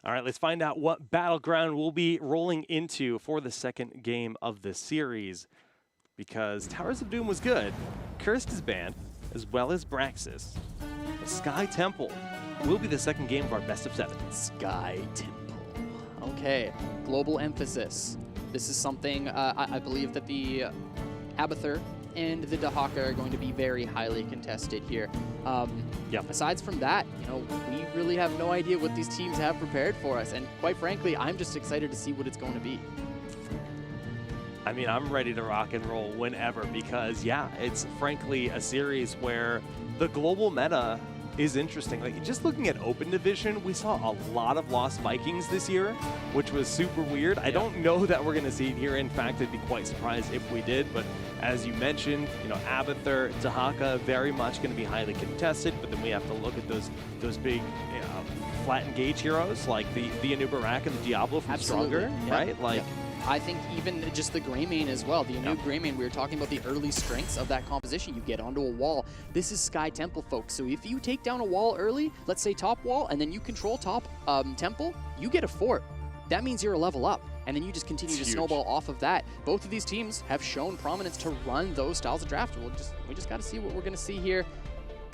All right, let's find out what battleground we'll be rolling into for the second game of the series. Because Towers of Doom was good, Cursed is banned, as well as Braxis. The Sky Temple will be the second game of our best of 7. Sky Temple. Okay, global emphasis. This is something I believe that the Abathur and the Dahaka are going to be very highly contested here. Aside from that, we really have no idea what these teams have prepared for us, and quite frankly, I'm just excited to see what it's going to be. I mean, I'm ready to rock and roll whenever because, yeah, it's frankly a series where the global meta is interesting. Like, just looking at Open Division, we saw a lot of Lost Vikings this year, which was super weird. I don't know that we're going to see it here. In fact, I'd be quite surprised if we did. But as you mentioned, Abathur, Dahaka, very much going to be highly contested. But then we have to look at those big flat engage heroes like the Anubarak and the Diablo from Stronger, right? Like. I think even just the Greymane as well, the new Greymane, we were talking about the early strengths of that composition. You get onto a wall. This is Sky Temple, folks. So if you take down a wall early, let's say top wall, and then you control top temple, you get a fort. That means you're a level up. And then you just continue to snowball off of that. Both of these teams have shown prominence to run those styles of draft. We just got to see what we're going to see here.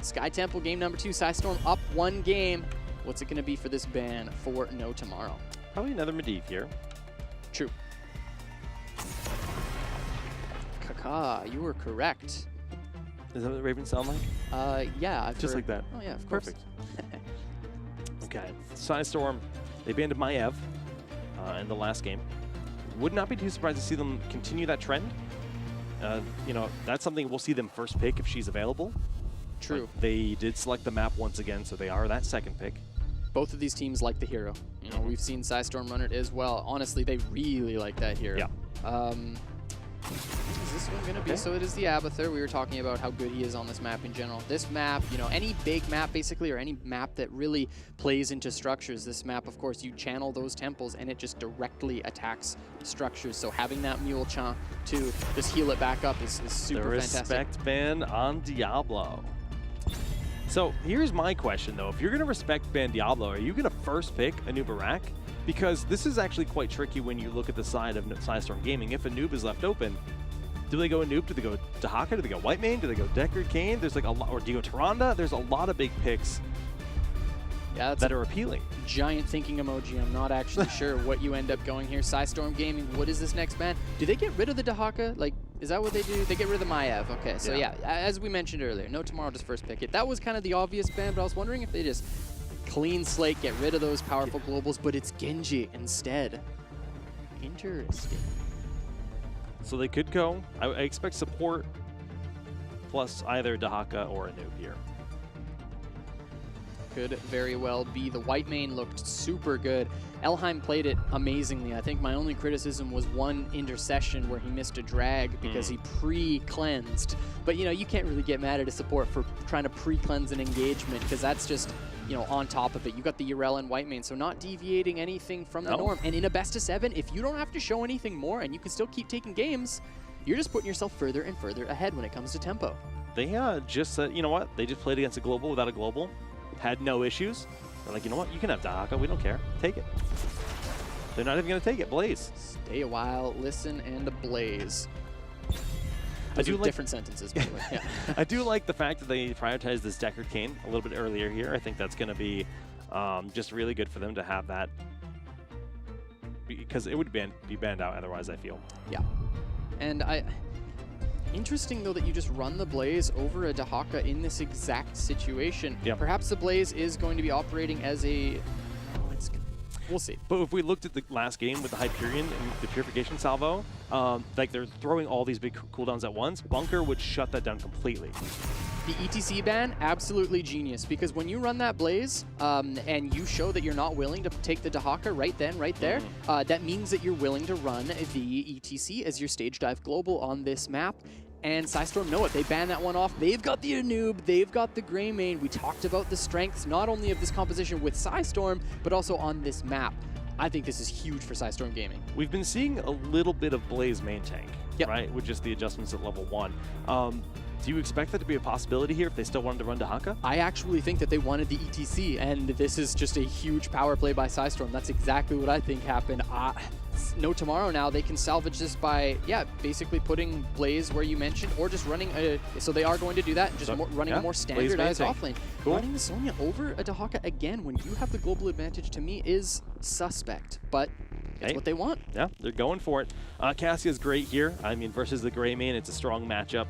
Sky Temple, game number 2, PSISTORM up 1 game. What's it going to be for this ban for No Tomorrow? Probably another Medivh here. True. Kaka, you were correct. Is that what the Ravens sound like? Yeah. Just like that. Oh, yeah, of course. Perfect. Okay. PSISTORM, they banned Maiev in the last game. Would not be too surprised to see them continue that trend. That's something we'll see them first pick if she's available. True. But they did select the map once again, so they are that second pick. Both of these teams like the hero. We've seen PSISTORM run it as well. Honestly, they really like that hero. Yeah. Is this one going to be? So it is the Abathur. We were talking about how good he is on this map in general. This map, any big map basically, or any map that really plays into structures, this map, of course, you channel those temples and it just directly attacks structures. So having that Mule Cha to just heal it back up is super fantastic. The respect ban on Diablo. So here's my question, though. If you're going to respect ban Diablo, are you going to first pick Anubarak? Because this is actually quite tricky when you look at the side of PSISTORM Gaming. If a noob is left open, do they go Noob? Do they go Dahaka? Do they go Whitemane? Do they go Deckard Cain? There's like a lot, or do you go Tyrande? There's a lot of big picks that are appealing. Giant thinking emoji. I'm not actually sure what you end up going here. PSISTORM Gaming, what is this next ban? Do they get rid of the Dahaka? Like, is that what they do? They get rid of the Maiev. Okay, so yeah, as we mentioned earlier, No Tomorrow just first pick it. That was kind of the obvious ban, but I was wondering if they just clean slate, get rid of those powerful globals, but it's Genji instead. Interesting. So they could go. I expect support plus either Dahaka or a noob here. Could very well be. The Whitemane looked super good. Elheim played it amazingly. I think my only criticism was one intercession where he missed a drag because he pre-cleansed. But you can't really get mad at a support for trying to pre-cleanse an engagement because that's just on top of it. You got the Yrel and Whitemane, so not deviating anything from the norm. And in a best of 7, if you don't have to show anything more and you can still keep taking games, you're just putting yourself further and further ahead when it comes to tempo. They just said, you know what? They just played against a global without a global. Had no issues. They're like, you know what? You can have Dahaka. We don't care. Take it. They're not even going to take it. Blaze. Stay a while, listen, and blaze. Those are different sentences, by the way. Yeah. I do like the fact that they prioritized this Deckard Cain a little bit earlier here. I think that's going to be just really good for them to have that because it would be banned out otherwise, I feel. Yeah. And interesting, though, that you just run the Blaze over a Dahaka in this exact situation. Yep. Perhaps the Blaze is going to be operating as a... We'll see. But if we looked at the last game with the Hyperion and the Purification Salvo, like they're throwing all these big cooldowns at once, Bunker would shut that down completely. The ETC ban, absolutely genius, because when you run that Blaze and you show that you're not willing to take the Dahaka right then, right there, that means that you're willing to run the ETC as your stage dive global on this map. And PSISTORM know it. They ban that one off. They've got the Anub. They've got the Greymane. We talked about the strengths, not only of this composition with PSISTORM, but also on this map. I think this is huge for PSISTORM Gaming. We've been seeing a little bit of Blaze main tank, right? With just the adjustments at level 1. Do you expect that to be a possibility here if they still wanted to run Dahaka? I actually think that they wanted the ETC, and this is just a huge power play by PSISTORM. That's exactly what I think happened. No Tomorrow now, they can salvage this by, yeah, basically putting Blaze where you mentioned, or just running a, so they are going to do that, just running a more standardized offlane. Cool. Running Sonya over a Dahaka again when you have the global advantage, to me, is suspect, but it's what they want. Yeah, they're going for it. Cassia's great here. I mean, versus the Greymane, it's a strong matchup.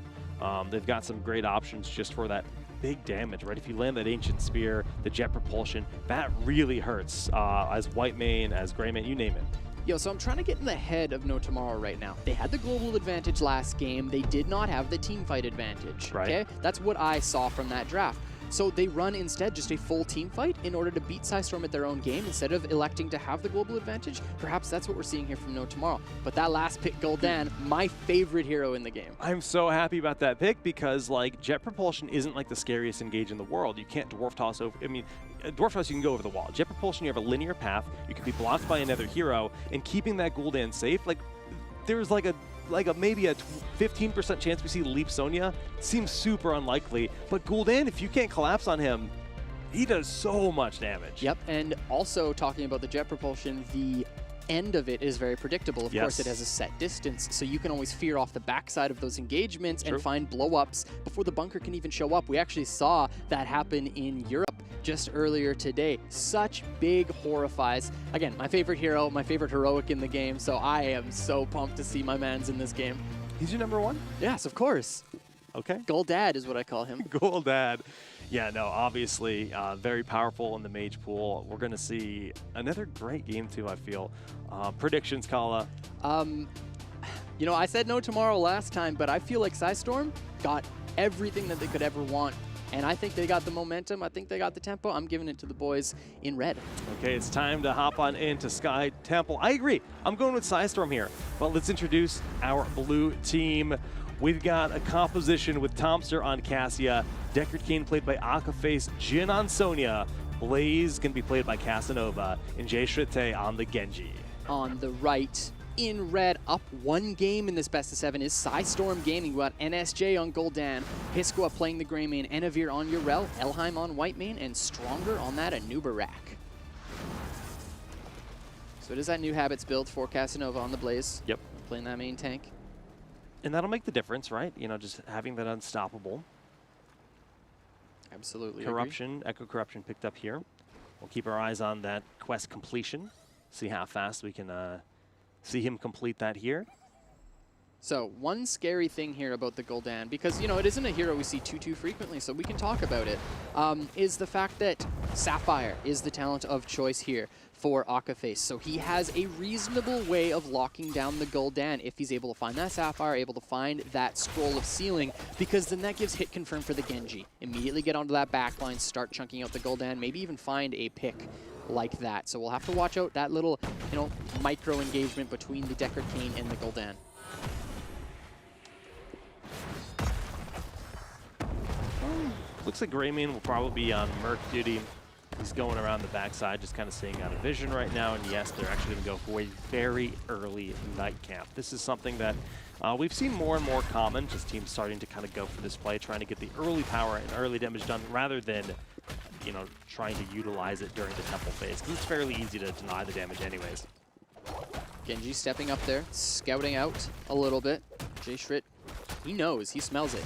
They've got some great options just for that big damage, right? If you land that Ancient Spear, the Jet Propulsion, that really hurts as Whitemane, as Greymane, you name it. Yo, so I'm trying to get in the head of No Tomorrow right now. They had the global advantage last game. They did not have the team fight advantage, okay? That's what I saw from that draft. So they run instead just a full team fight in order to beat PSISTORM at their own game instead of electing to have the global advantage. Perhaps that's what we're seeing here from No Tomorrow. But that last pick, Gul'dan, my favorite hero in the game. I'm so happy about that pick because, like, Jet Propulsion isn't like the scariest engage in the world. You can't Dwarf Toss over. I mean, Dwarf Toss, you can go over the wall. Jet Propulsion, you have a linear path. You can be blocked by another hero, and keeping that Gul'dan safe, like, there's like a maybe a 15% chance we see Leap Sonya. Seems super unlikely, but Gul'dan, if you can't collapse on him, he does so much damage. Yep, and also talking about the Jet Propulsion, the end of it is very predictable. Of course, it has a set distance, so you can always fear off the backside of those engagements and find blow-ups before the bunker can even show up. We actually saw that happen in Europe just earlier today. Such big horrifies. Again, my favorite hero, my favorite heroic in the game, so I am so pumped to see my mans in this game. He's your number one? Yes, of course. Okay. Goldad is what I call him. Goldad. Yeah, no, obviously very powerful in the mage pool. We're going to see another great game too, I feel. Predictions, Kala? You know, I said No Tomorrow last time, but I feel like PSISTORM got everything that they could ever want. And I think they got the momentum. I think they got the tempo. I'm giving it to the boys in red. Okay, it's time to hop on into Sky Temple. I agree. I'm going with PSISTORM here. But let's introduce our blue team. We've got a composition with Tomster on Cassia, Deckard Cain played by Akaface, Jin on Sonya, Blaze can be played by Casanova, and Jay Shrite on the Genji. On the right, in red, up one game in this best of 7 is PSISTORM Gaming. We got NSJ on Gul'dan, Hiskua playing the Greymane, Enavir on Yrel, Elheim on Whitemane, and Stronger on that Anubarak. So it is that new habits build for Casanova on the Blaze. Yep. Playing that main tank. And that'll make the difference, right? You know, just having that unstoppable. Absolutely. Corruption, Echo Corruption picked up here. We'll keep our eyes on that quest completion. See how fast we can see him complete that here. So one scary thing here about the Gul'dan, because, you know, it isn't a hero we see too frequently, so we can talk about it, is the fact that Sapphire is the talent of choice here for Akaface. So he has a reasonable way of locking down the Gul'dan if he's able to find that Sapphire, able to find that Scroll of Sealing, because then that gives hit confirm for the Genji. Immediately get onto that backline, start chunking out the Gul'dan, maybe even find a pick like that. So we'll have to watch out that little, you know, micro engagement between the Deckard Cain and the Gul'dan. Looks like Greymane will probably be on Merc duty. He's going around the backside, just kind of staying out of vision right now. And yes, they're actually going to go for a very early night camp. This is something that we've seen more and more common, just teams starting to kind of go for this play, trying to get the early power and early damage done rather than, you know, trying to utilize it during the temple phase, because it's fairly easy to deny the damage anyways. Genji stepping up there, scouting out a little bit. Jay Shrit, he knows, he smells it.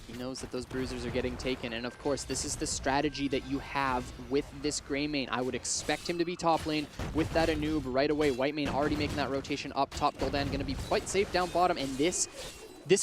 He knows that those bruisers are getting taken, and of course, this is the strategy that you have with this Greymane. I would expect him to be top lane with that Anub right away. Whitemane already making that rotation up top. Gul'dan going to be quite safe down bottom, and this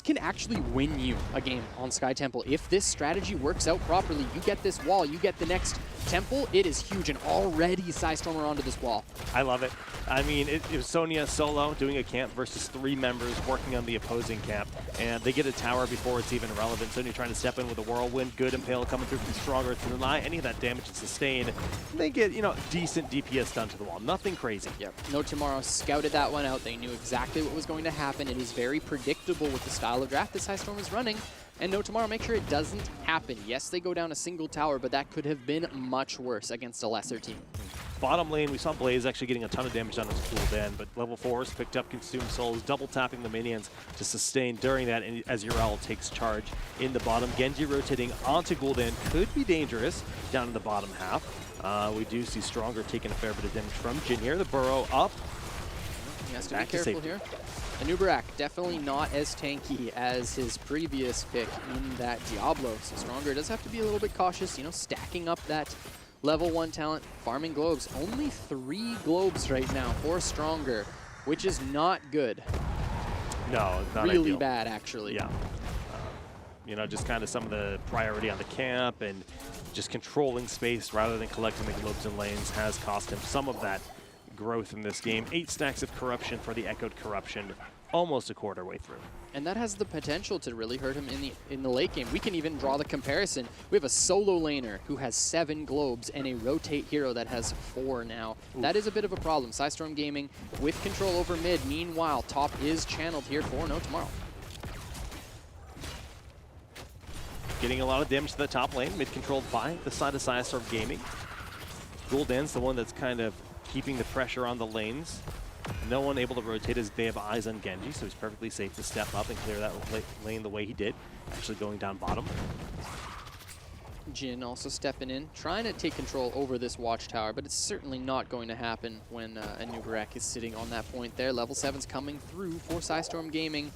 can actually win you a game on Sky Temple. If this strategy works out properly, you get this wall, you get the next temple, it is huge, and already PSISTORM are onto this wall. I love it. I mean, it was Sonya solo doing a camp versus 3 members working on the opposing camp, and they get a tower before it's even relevant. Sonya trying to step in with a whirlwind, good Impale coming through from Stronger to deny any of that damage and sustain. They get, you know, decent DPS done to the wall. Nothing crazy. Yep. No Tomorrow scouted that one out. They knew exactly what was going to happen. It is very predictable with the style of draft that PSISTORM is running. And No Tomorrow, make sure it doesn't happen. Yes, they go down a single tower, but that could have been much worse against a lesser team. bottom lane, we saw Blaze actually getting a ton of damage on his cooldown, but level 4s picked up Consume Souls, double tapping the minions to sustain during that, and as Yrel takes charge in the bottom. Genji rotating onto Gul'dan could be dangerous down in the bottom half. We do see Stronger taking a fair bit of damage from Jin here. The burrow up. He has to be careful here. Anubarak definitely not as tanky as his previous pick in that Diablo, so Stronger does have to be a little bit cautious, you know, stacking up that level 1 talent, farming globes. Only 3 globes right now for Stronger, which is not good. No, it's not really ideal. bad, actually. Yeah. You know, just kind of some of the priority on the camp and just controlling space rather than collecting the globes and lanes has cost him some of that growth in this game. 8 stacks of corruption for the Echoed Corruption, almost a quarter way through. And that has the potential to really hurt him in the late game. We can even draw the comparison. We have a solo laner who has 7 globes and a rotate hero that has 4 now. Oof. That is a bit of a problem. PSISTORM Gaming with control over mid. Meanwhile, top is channeled here for No Tomorrow. Getting a lot of damage to the top lane, mid controlled by the side of PSISTORM Gaming. Gul'dan's the one that's kind of keeping the pressure on the lanes. No one able to rotate as they have eyes on Genji, so he's perfectly safe to step up and clear that lane the way he did, actually going down bottom. Jin also stepping in, trying to take control over this watchtower, but it's certainly not going to happen when Anubarak is sitting on that point there. Level 7's coming through for PSISTORM Gaming,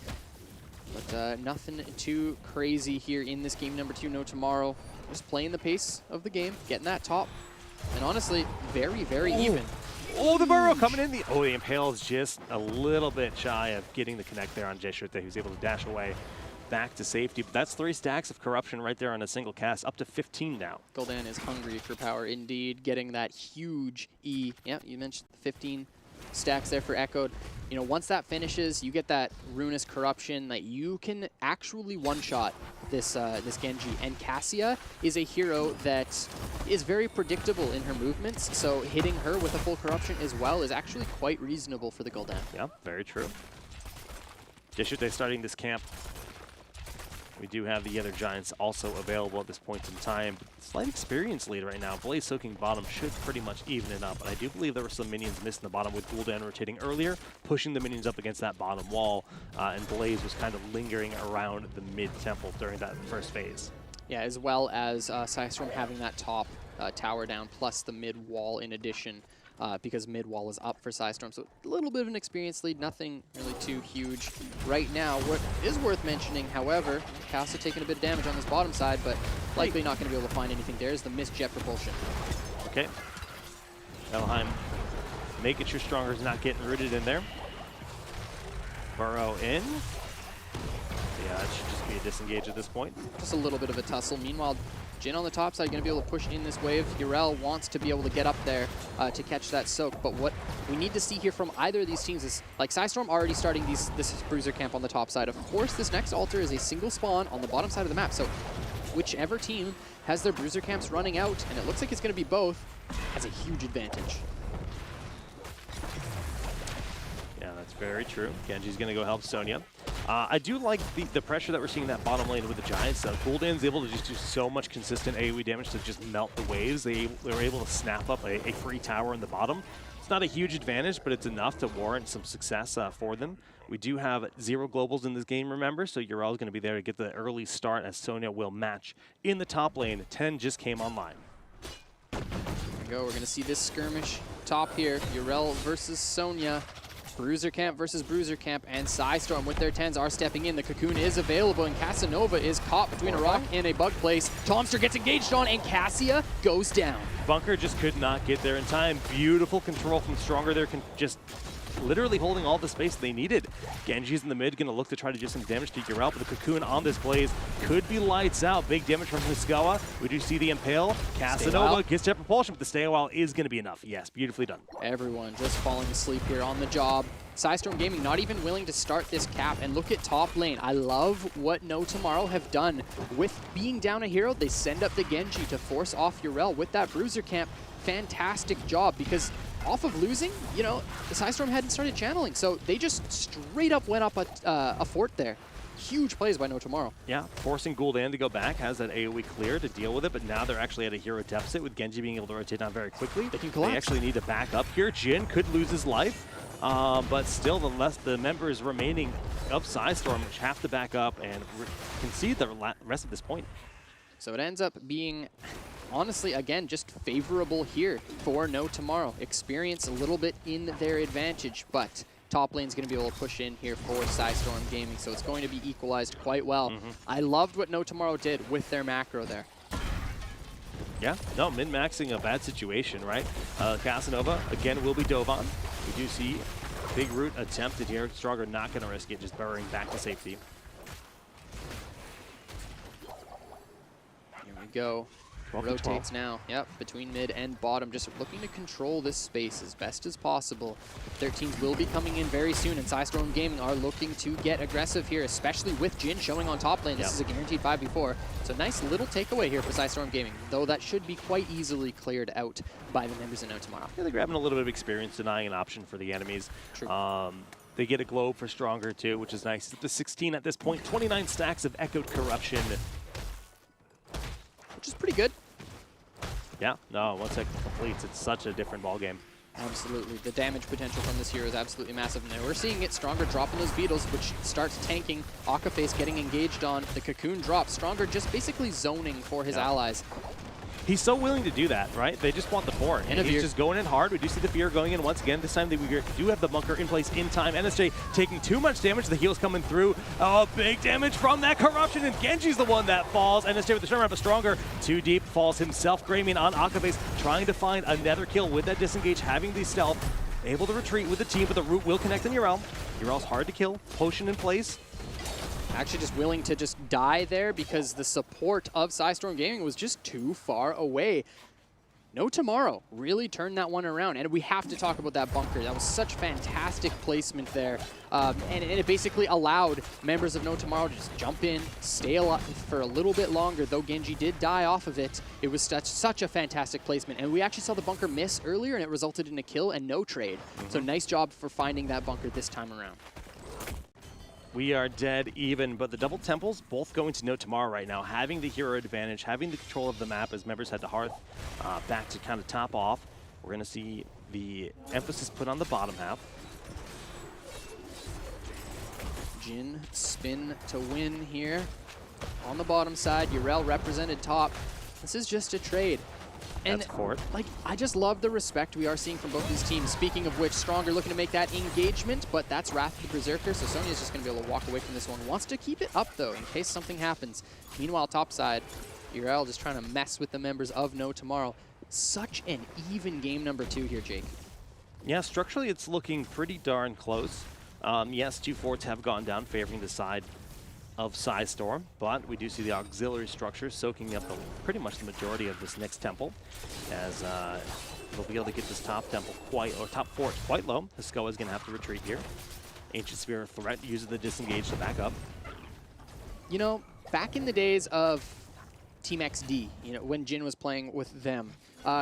but nothing too crazy here in this game number 2, No Tomorrow. Just playing the pace of the game, getting that top, and honestly, very, very even. Oh, the burrow coming in. The Impale is just a little bit shy of getting the connect there on Jeshurte, who's able to dash away back to safety. But that's 3 stacks of corruption right there on a single cast, up to 15 now. Gul'dan is hungry for power indeed, getting that huge E. Yeah, you mentioned 15 stacks there for Echoed. You know, once that finishes, you get that Ruinous Corruption that you can actually one-shot this this Genji. And Cassia is a hero that is very predictable in her movements, so hitting her with a full corruption as well is actually quite reasonable for the Gul'dan. Yeah, very true. Jeshurte starting this camp. We do have the other Giants also available at this point in time. Slight experience lead right now. Blaze soaking bottom should pretty much even it up. But I do believe there were some minions missing the bottom with Gul'dan rotating earlier, pushing the minions up against that bottom wall. And Blaze was kind of lingering around the mid-temple during that first phase. Yeah, as well as PSISTORM having that top tower down, plus the mid wall in addition. Because mid wall is up for PSISTORM, so a little bit of an experience lead, nothing really too huge right now. What is worth mentioning, however, Cassia taking a bit of damage on this bottom side, but likely not going to be able to find anything there. Is the missed jet propulsion. Okay. Elheim making sure Stronger is not getting rooted in there. Burrow in. Yeah, it should just be a disengage at this point. Just a little bit of a tussle. Meanwhile, Jin on the top side going to be able to push in this wave. Yrel wants to be able to get up there to catch that soak, but what we need to see here from either of these teams is, like, PSISTORM already starting this bruiser camp on the top side. Of course, this next altar is a single spawn on the bottom side of the map, so whichever team has their bruiser camps running out, and it looks like it's going to be both, has a huge advantage. Yeah, that's very true. Genji's going to go help Sonya. I do like the pressure that we're seeing in that bottom lane with the Giants. Gul'dan's able to just do so much consistent AoE damage to just melt the waves. They were able to snap up a free tower in the bottom. It's not a huge advantage, but it's enough to warrant some success for them. We do have 0 globals in this game, remember, so Yrel is going to be there to get the early start as Sonya will match in the top lane. 10 just came online. There we go. We're going to see this skirmish top here. Yrel versus Sonya. Bruiser Camp versus Bruiser Camp, and PSISTORM with their 10s are stepping in. The cocoon is available, and Casanova is caught between a rock and a bug place. Tomster gets engaged on, and Cassia goes down. Bunker just could not get there in time. Beautiful control from Stronger there, just literally holding all the space they needed. Genji's in the mid, gonna look to try to do some damage to Yrel, but the cocoon on this Blaze could be lights out. Big damage from Huskawa. We do see the Impale. Casanova gets jet propulsion, but the stay a while is gonna be enough. Yes, beautifully done. Everyone just falling asleep here on the job. PSISTORM Gaming not even willing to start this cap, and look at top lane. I love what No Tomorrow have done. With being down a hero, they send up the Genji to force off Yrel with that Bruiser Camp. Fantastic job, because off of losing, you know, PSISTORM hadn't started channeling, so they just straight up went up a fort there. huge plays by No Tomorrow. Yeah, forcing Gul'dan to go back, has that AoE clear to deal with it, but now they're actually at a hero deficit with Genji being able to rotate down very quickly. They can collapse. They actually need to back up here. Jin could lose his life, but still the members remaining of PSISTORM have to back up and concede the rest of this point. So it ends up being, honestly, again, just favorable here for No Tomorrow. Experience a little bit in their advantage, but top lane's going to be able to push in here for PSISTORM Gaming, so it's going to be equalized quite well. I loved what No Tomorrow did with their macro there. Yeah, no, min-maxing a bad situation, right? Casanova, again, will be dove on. We do see Big Root attempted here. Stronger not going to risk it, just burrowing back to safety. Here we go. Rotates now, yep, between mid and bottom, just looking to control this space as best as possible. 13s will be coming in very soon, and PSISTORM Gaming are looking to get aggressive here, especially with Jin showing on top lane. This is a guaranteed 5v4. So nice little takeaway here for PSISTORM Gaming, though that should be quite easily cleared out by the members of No Tomorrow. Yeah, they're grabbing a little bit of experience, denying an option for the enemies. True. They get a globe for Stronger too, which is nice. Up to 16 at this point, 29 stacks of Echoed Corruption. Which is pretty good. Yeah, no, once that completes, it's such a different ballgame. Absolutely. The damage potential from this hero is absolutely massive. And we're seeing it Stronger dropping those beetles, which starts tanking. Akaface getting engaged on the cocoon drop. Stronger just basically zoning for his allies. He's so willing to do that, right? They just want the fort. And he's just going in hard. We do see the fear going in once again. This time we do have the bunker in place in time. NSJ taking too much damage. The heal's coming through. Oh, big damage from that corruption. And Genji's the one that falls. NSJ with the turnaround, but Stronger too deep. Falls himself. Greymane on Akaface trying to find another kill with that disengage, having the stealth. Able to retreat with the team, but the root will connect on Yrel. Yrel's hard to kill. Potion in place. Actually just willing to just die there because the support of PSISTORM Gaming was just too far away. No Tomorrow really turned that one around, and we have to talk about that bunker. That was such fantastic placement there, and it basically allowed members of No Tomorrow to just jump in, stay alive for a little bit longer, though Genji did die off of it. It was such a fantastic placement, and we actually saw the bunker miss earlier, and it resulted in a kill and no trade. So nice job for finding that bunker this time around. We are dead even, but the double temples both going to No Tomorrow right now, having the hero advantage, having the control of the map as members head to Hearth, back to kind of top off. We're going to see the emphasis put on the bottom half. Jin spin to win here. On the bottom side, Yrel represented top. This is just a trade. And like, I just love the respect we are seeing from both these teams. Speaking of which, Stronger looking to make that engagement, but that's Wrath of the Berserker, so Sonya's just going to be able to walk away from this one. Wants to keep it up, though, in case something happens. Meanwhile, topside, Yrel just trying to mess with the members of No Tomorrow. Such an even game number 2 here, Jake. Yeah, structurally it's looking pretty darn close. Yes, 2 forts have gone down, favoring the side of PSISTORM, but we do see the auxiliary structure soaking up pretty much the majority of this next temple, as they'll be able to get this top temple top fort quite low. Hiskoa is going to have to retreat here. Ancient Spear threat uses the disengage to back up. You know, back in the days of Team XD, you know, when Jin was playing with them,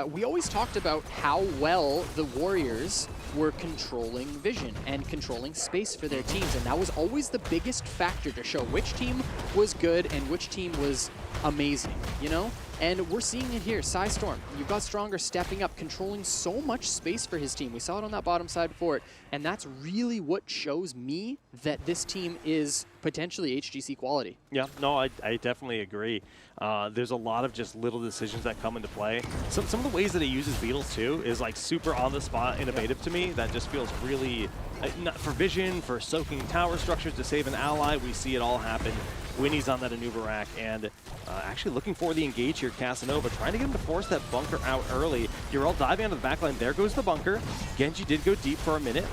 we always talked about how well the Warriors were controlling vision and controlling space for their teams, and that was always the biggest factor to show which team was good and which team was amazing, you know? And we're seeing it here. PSISTORM, you've got Stronger stepping up, controlling so much space for his team. We saw it on that bottom side fort, and that's really what shows me that this team is potentially HGC quality. Yeah, no, I definitely agree. There's a lot of just little decisions that come into play. Some of the ways that he uses beetles too is like super on the spot innovative to me. That just feels really, for vision, for soaking tower structures to save an ally, we see it all happen. Winnie's on that Anubarak, and actually looking for the engage here, Casanova, trying to get him to force that bunker out early. Yrel diving onto the backline. There goes the bunker. Genji did go deep for a minute,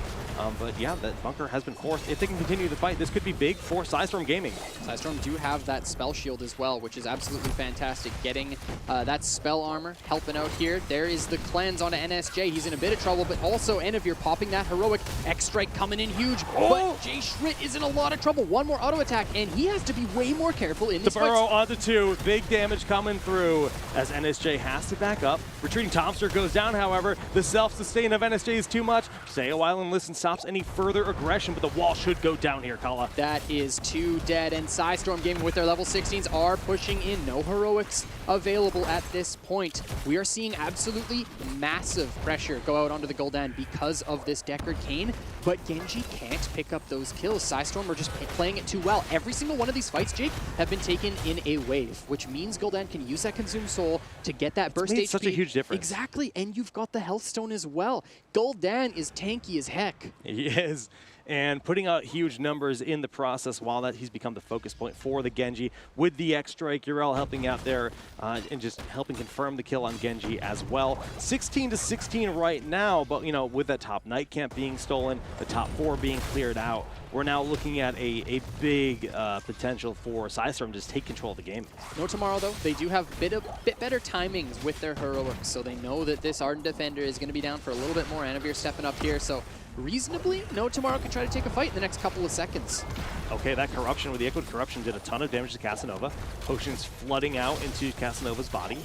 but yeah, that bunker has been forced. If they can continue the fight, this could be big for PSISTORM Gaming. PSISTORM do have that spell shield as well, which is absolutely fantastic. Getting that spell armor, helping out here. There is the cleanse onto NSJ. He's in a bit of trouble, but also Enavir popping that heroic X-Strike coming in huge. Oh! But Jay Schritt is in a lot of trouble. One more auto attack, and he has to be way more careful in these fights. The burrow onto 2. Big damage coming through as NSJ has to back up. Retreating Tomster goes down, however. The self-sustain of NSJ is too much. Stay a while and listen. stops any further aggression, but the wall should go down here, Kala. That is 2 dead, and PSISTORM Gaming with their level 16s are pushing in. No heroics available at this point. We are seeing absolutely massive pressure go out onto the Gul'dan because of this Deckard Cain, but Genji can't pick up those kills. PSISTORM are just playing it too well. Every single one of these fights, Jake, have been taken in a wave, which means Gul'dan can use that Consume Soul to get that burst HP. Such a huge difference. Exactly, and you've got the Health Stone as well. Gul'dan is tanky as heck. He is. And putting out huge numbers in the process while that he's become the focus point for the Genji. With the X-Strike, Yrel helping out there and just helping confirm the kill on Genji as well. 16-16 right now, but you know, with that top Night Camp being stolen, the top 4 being cleared out, we're now looking at a big potential for PSISTORM to just take control of the game. No Tomorrow, though. They do have bit better timings with their heroics, so they know that this Ardent Defender is going to be down for a little bit more. Anavir stepping up here, so reasonably, No Tomorrow can try to take a fight in the next couple of seconds. Okay, that Corruption with the Echoed Corruption did a ton of damage to Casanova. Potions flooding out into Casanova's body.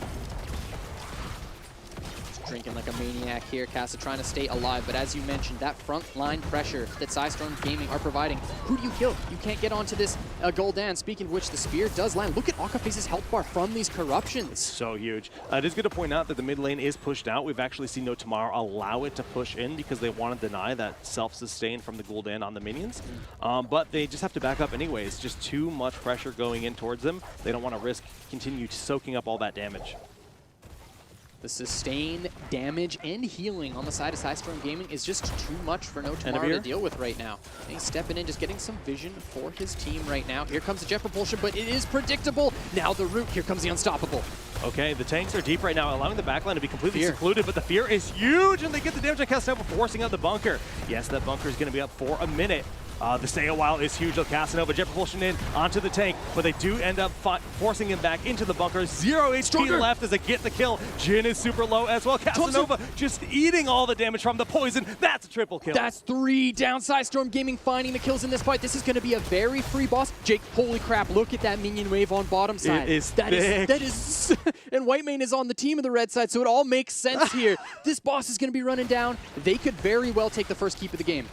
Drinking like a maniac here. Casa trying to stay alive, but as you mentioned, that front line pressure that PSISTORM Gaming are providing. Who do you kill? You can't get onto this Gul'dan. Speaking of which, the spear does land. Look at Akaface's health bar from these corruptions. So huge. It is good to point out that the mid lane is pushed out. We've actually seen No Tomorrow allow it to push in because they want to deny that self-sustain from the Gul'dan on the minions. But they just have to back up anyways. Just too much pressure going in towards them. They don't want to risk continue soaking up all that damage. The sustain, damage, and healing on the side of PSISTORM Gaming is just too much for No Tomorrow to deal with right now. And he's stepping in, just getting some vision for his team right now. Here comes the Jet Propulsion, but it is predictable. Now the root, here comes the Unstoppable. Okay, the tanks are deep right now, allowing the backline to be completely secluded, but the fear is huge, and they get the damage on Casanova, forcing out the bunker. Yes, that bunker is going to be up for a minute. The stay a while is huge. Casanova jet propulsion in onto the tank, but they do end up forcing him back into the bunker. 0 HP left as they get the kill. Jhin is super low as well. Casanova just eating all the damage from the poison. That's a triple kill. That's 3 down. PSISTORM Gaming finding the kills in this fight. This is going to be a very free boss. Jake, holy crap, look at that minion wave on bottom side. It is that is and Whitemane is on the team of the red side, so it all makes sense here. This boss is going to be running down. They could very well take the first keep of the game.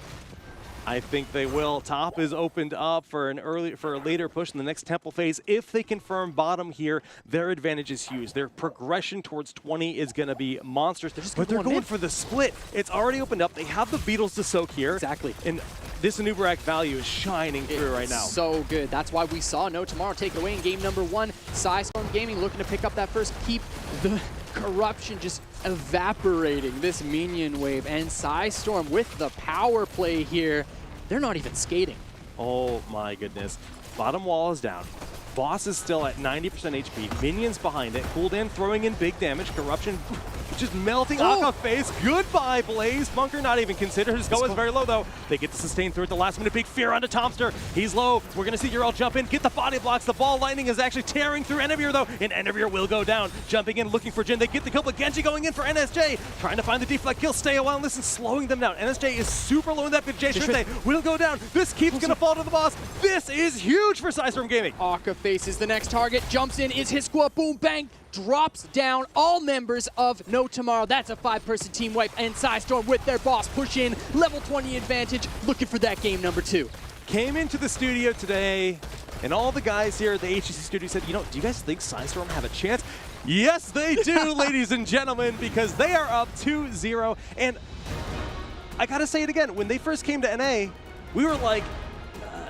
I think they will. Top is opened up for a later push in the next temple phase. If they confirm bottom here, their advantage is huge. Their progression towards 20 is going to be monstrous. But they're going for the split. It's already opened up. They have the beetles to soak here. Exactly. And this Anubarak value is shining through right now. So good. That's why we saw No Tomorrow take it away in game number 1. PSISTORM Gaming looking to pick up that first keep. The Corruption just evaporating this minion wave, and PSISTORM with the power play here. They're not even skating. Oh my goodness. Bottom wall is down. Boss is still at 90% HP. Minions behind it. Gul'dan throwing in big damage. Corruption just melting Akaface. Goodbye, Blaze. Bunker not even considered. His go is very low, though. They get to sustain through at the last minute. Big fear onto Tomster. He's low. We're going to see Yrel jump in, get the body blocks. The ball lightning is actually tearing through Anavir, though, and Anavir will go down. Jumping in, looking for Jhin. They get the kill, but Genji going in for NSJ. Trying to find the deflect kill. Stay a while and listen, slowing them down. NSJ is super low in that pit. Jay Shrinte will go down. This keeps going to fall to the boss. This is huge for PSISTORM Gaming. Akaface is the next target. Jumps in, is his squad. Boom, bang. Drops down all members of No Tomorrow. That's a 5-person team wipe, and PSISTORM with their boss push in. Level 20 advantage, looking for that game number 2. Came into the studio today, and all the guys here at the HGC studio said, you know, do you guys think PSISTORM have a chance? Yes, they do, ladies and gentlemen, because they are up 2-0. And I gotta say it again, when they first came to NA, we were like,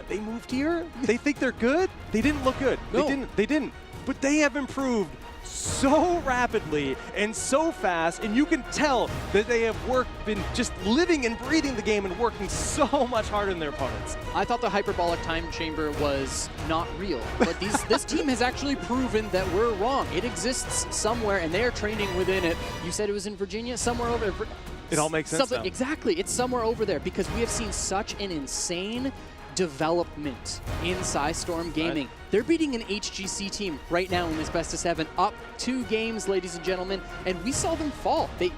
they moved here? They think they're good? They didn't look good. No. They didn't. But they have improved so rapidly and so fast, and you can tell that they have been just living and breathing the game and working so much harder than their opponents. I thought the hyperbolic time chamber was not real, but this team has actually proven that we're wrong. It exists somewhere, and they are training within it. You said it was in Virginia, somewhere over there. It all makes sense now. Exactly, it's somewhere over there, because we have seen such an insane development in PSISTORM Gaming. They're beating an HGC team right now in this best of 7, up 2 games, ladies and gentlemen, and we saw them fall. They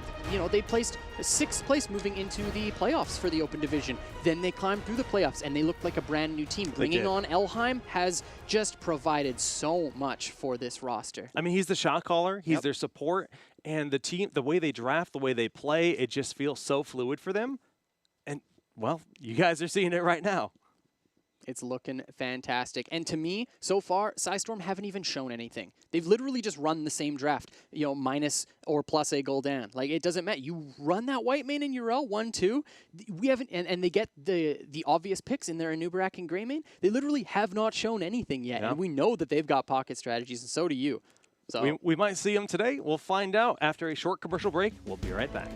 placed 6th place moving into the playoffs for the Open Division. Then they climbed through the playoffs, and they looked like a brand new team. Bringing on Elheim has just provided so much for this roster. I mean, he's the shot caller, he's their support, and the team, the way they draft, the way they play, it just feels so fluid for them. And well, you guys are seeing it right now. It's looking fantastic. And to me, so far, PSISTORM haven't even shown anything. They've literally just run the same draft, you know, minus or plus a Gul'dan. Like, it doesn't matter. You run that white main in URL, 1-2. We haven't, and they get the obvious picks in their Anubarak and Grey main. They literally have not shown anything yet. Yeah. And we know that they've got pocket strategies, and so do you. So We might see them today. We'll find out after a short commercial break. We'll be right back.